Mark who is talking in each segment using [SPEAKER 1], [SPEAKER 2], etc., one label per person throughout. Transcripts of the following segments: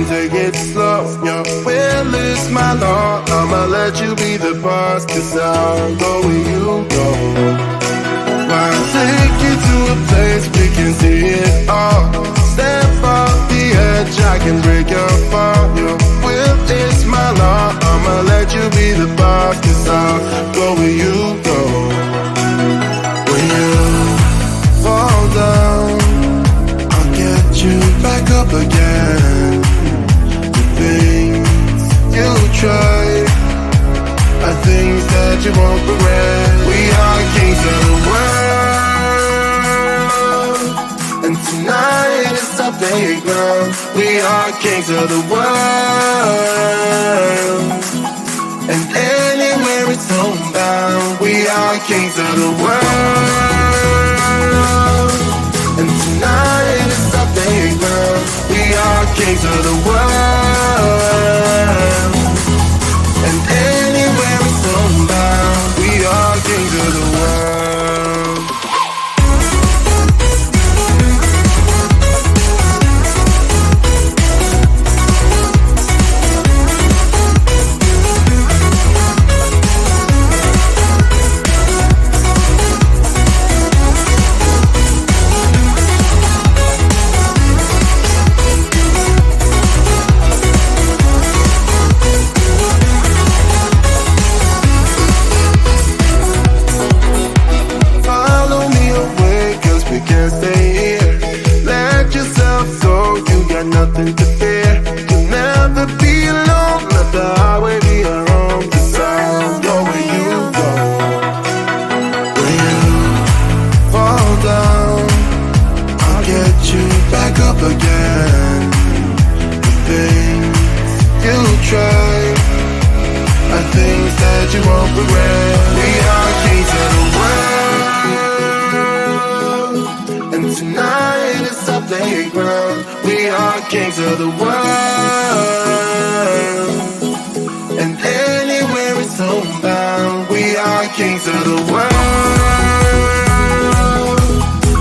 [SPEAKER 1] take it slow. Your will is my law. I'ma let you be the boss, 'cause I'll go where you go. I'll take you to a place we can see it all. Step off the edge, I can break your fall. Your will is my law. I'ma let you be the boss, 'cause I'll go where you go. When you fall down, I'll get you back up again. The things you try are things that you won't regret. We are kings of the world, and tonight is our playground. We are kings of the world, and anywhere it's homebound. We are kings of the world, and tonight is our playground. We are kings of the world, and anywhere it's homebound. We are kings of the world. Nothing to fear. You'll never be alone. Let the highway be your home, 'cause I'll go where you go. When you fall down, I'll get you back up again. The things you try are things that you won't regret. We are kings of the world, and tonight is our playground. We are kings of the world, and anywhere it's homebound. We are kings of the world,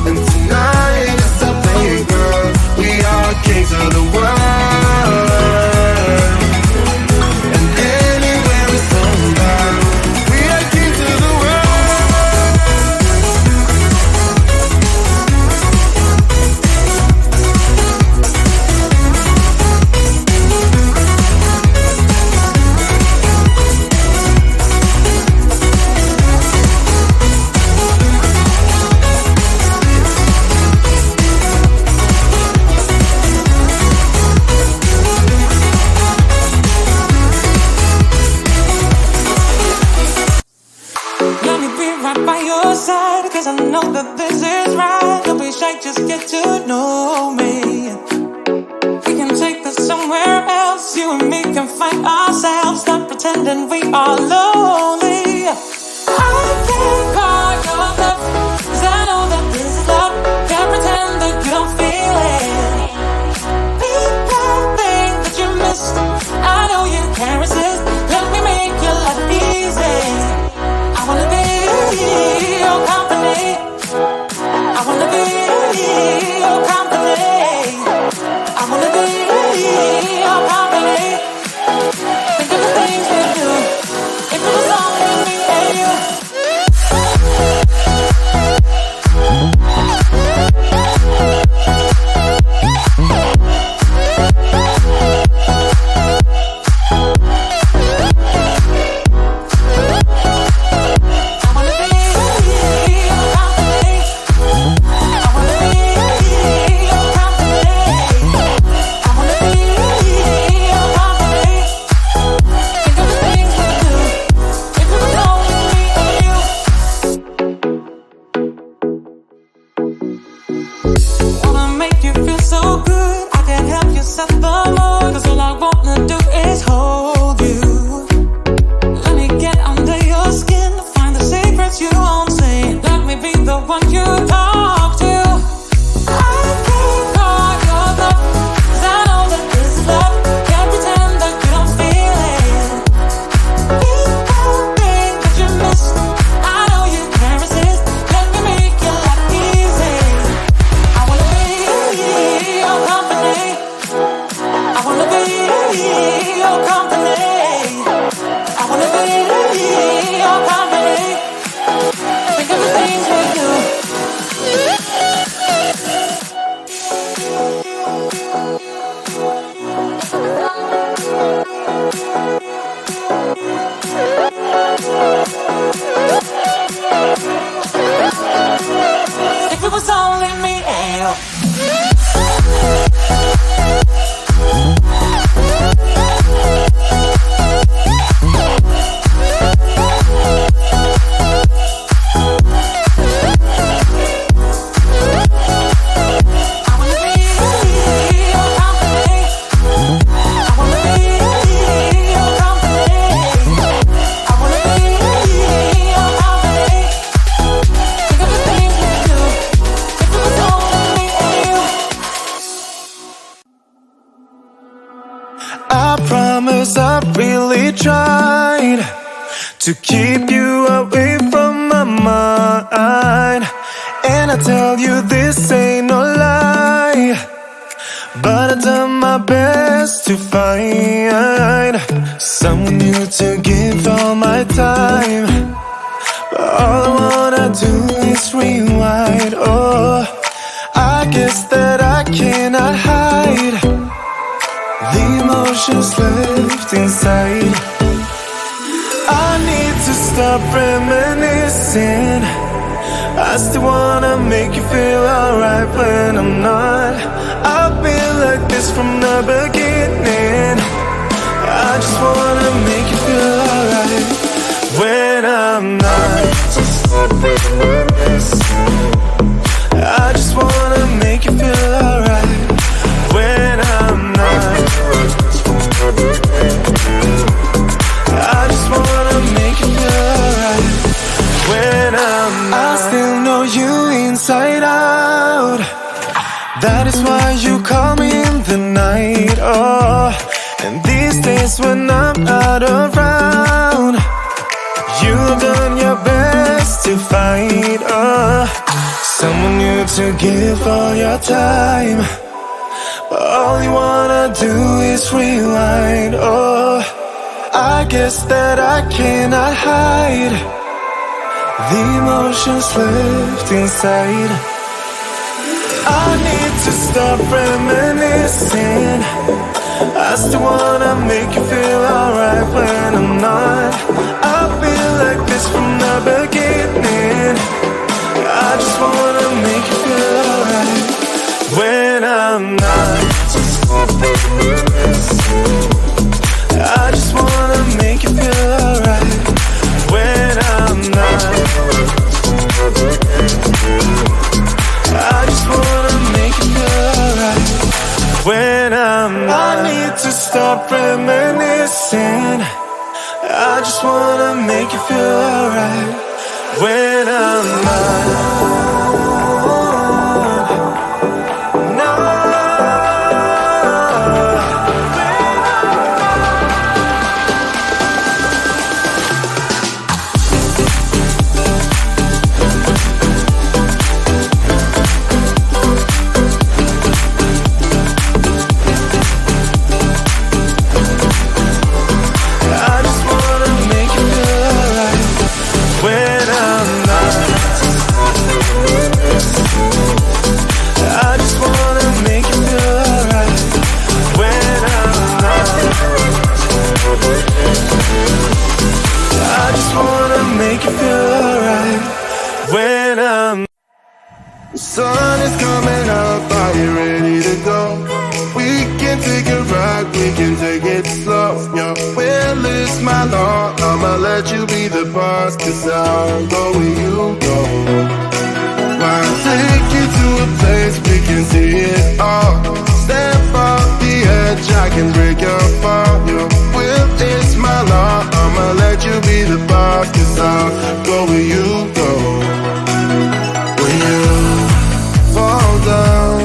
[SPEAKER 1] and tonight is our playground. We are kings of the world, and anywhere it's homebound. We are kings of the world.
[SPEAKER 2] Cause I know that this is right. Don't be shy, just get to know me. We can take this somewhere else. You and me can find ourselves. Stop pretending we are lonely. I can't call your bluff, 'cause I know that this is love. Can't pretend that you don't feel it. Be that thing that you missed. I know you can't resist. Let me make your life easy. I wanna be your company. I wanna be your company. I wanna be your company. Think of the things we do. If we I promise I've really tried to keep you away from my mind. And I tell you this ain't no lie, but I've done my best to find someone new to give all my time. But all I wanna do is rewind. Oh, I guess that I cannot hide the emotions left inside. I need to stop reminiscing. I still wanna make you feel alright when I'm not. I've been like this from the beginning. I just wanna make you feel alright when I'm not. Stop reminiscing. I just wanna make you feel alright when I'm not. I just wanna make you feel alright when I'm not. I still know you inside out. That is why you call me in the night. Oh, and these days when I'm not around, you have done your best to find someone new to give all your time. But all you wanna do is rewind. Oh, I guess that I cannot hide the emotions left inside. I need to stop reminiscing. I still wanna make you feel alright when I'm not. I've been like this from the beginning. I just wanna make you feel alright when I'm not. Stop reminiscing. I just wanna make you feel alright when I'm not. I just wanna make you feel alright when I'm not. I need to stop reminiscing. I just wanna make you feel alright when I'm not.
[SPEAKER 1] The sun is coming up, are you ready to go? We can take a ride, we can take it slow. Your will is my law, I'ma let you be the boss, 'cause I'll go where you go. I'll take you to a place we can see it all. Step off the edge, I can break your fall. Your will is my law, I'ma let you be the boss, 'cause I'll go where you go. When you fall down,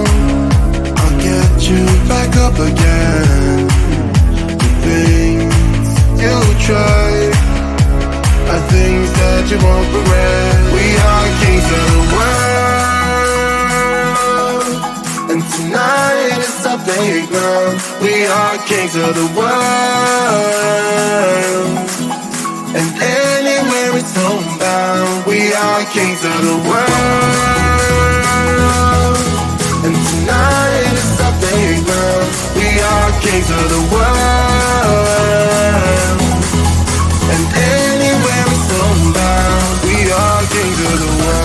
[SPEAKER 1] I'll get you back up again. The things you try are things that you won't regret. We are kings of the world, and tonight is our playground. We are kings of the world, and anywhere it's homebound. We are kings of the world, and tonight is our playground. We are kings of the world, and anywhere it's homebound. We are kings of the world.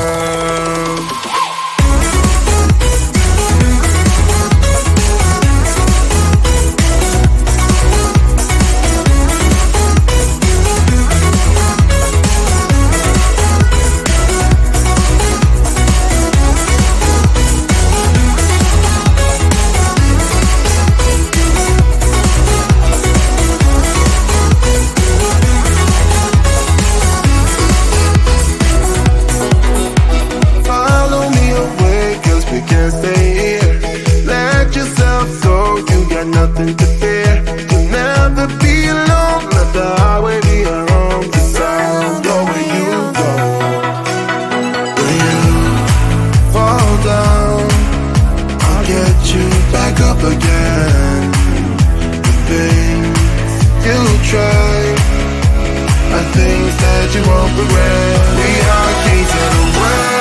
[SPEAKER 1] Nothing to fear. things you try are things that you won't regret. We are kings of the world,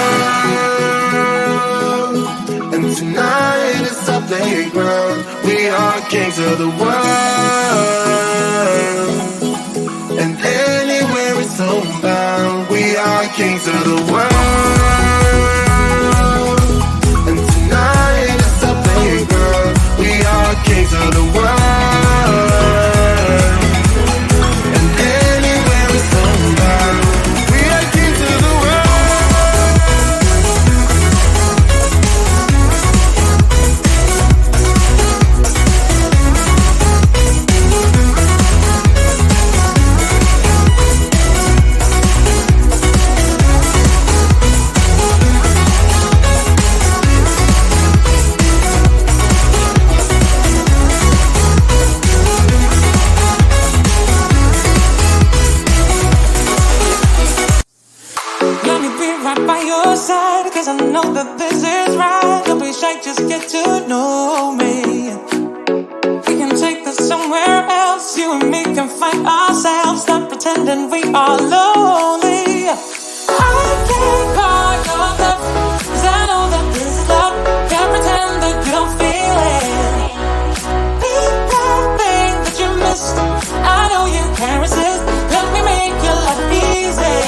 [SPEAKER 1] and tonight is our playground. We are kings of the world, and anywhere it's homebound. We are kings of the world, and tonight is our playground. We are kings of the world, and anywhere it's homebound. We are kings of the
[SPEAKER 2] Let me be right by your side, cause I know that this is right. Don't be shy, just get to know me. We can take this somewhere else. You and me can find ourselves. Stop pretending we are lonely. I can't call your bluff, cause I know that this is love. Can't pretend that you don't feel it. Be that thing that you missed. I know you can't resist. Let me make your life easy.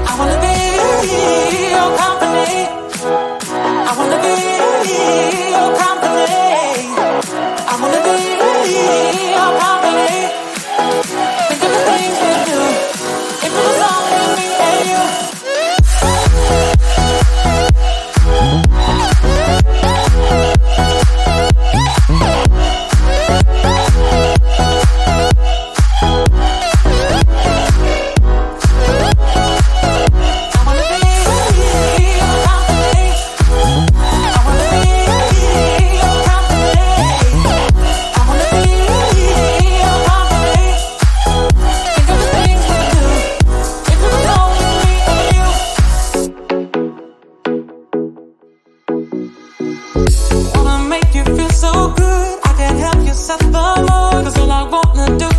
[SPEAKER 2] I wanna be your company. I wanna be your company. I wanna be your company. Think of the things we do. If it was only me and you. Wanna make you feel so good. I can help you set the mood. Cause all I wanna do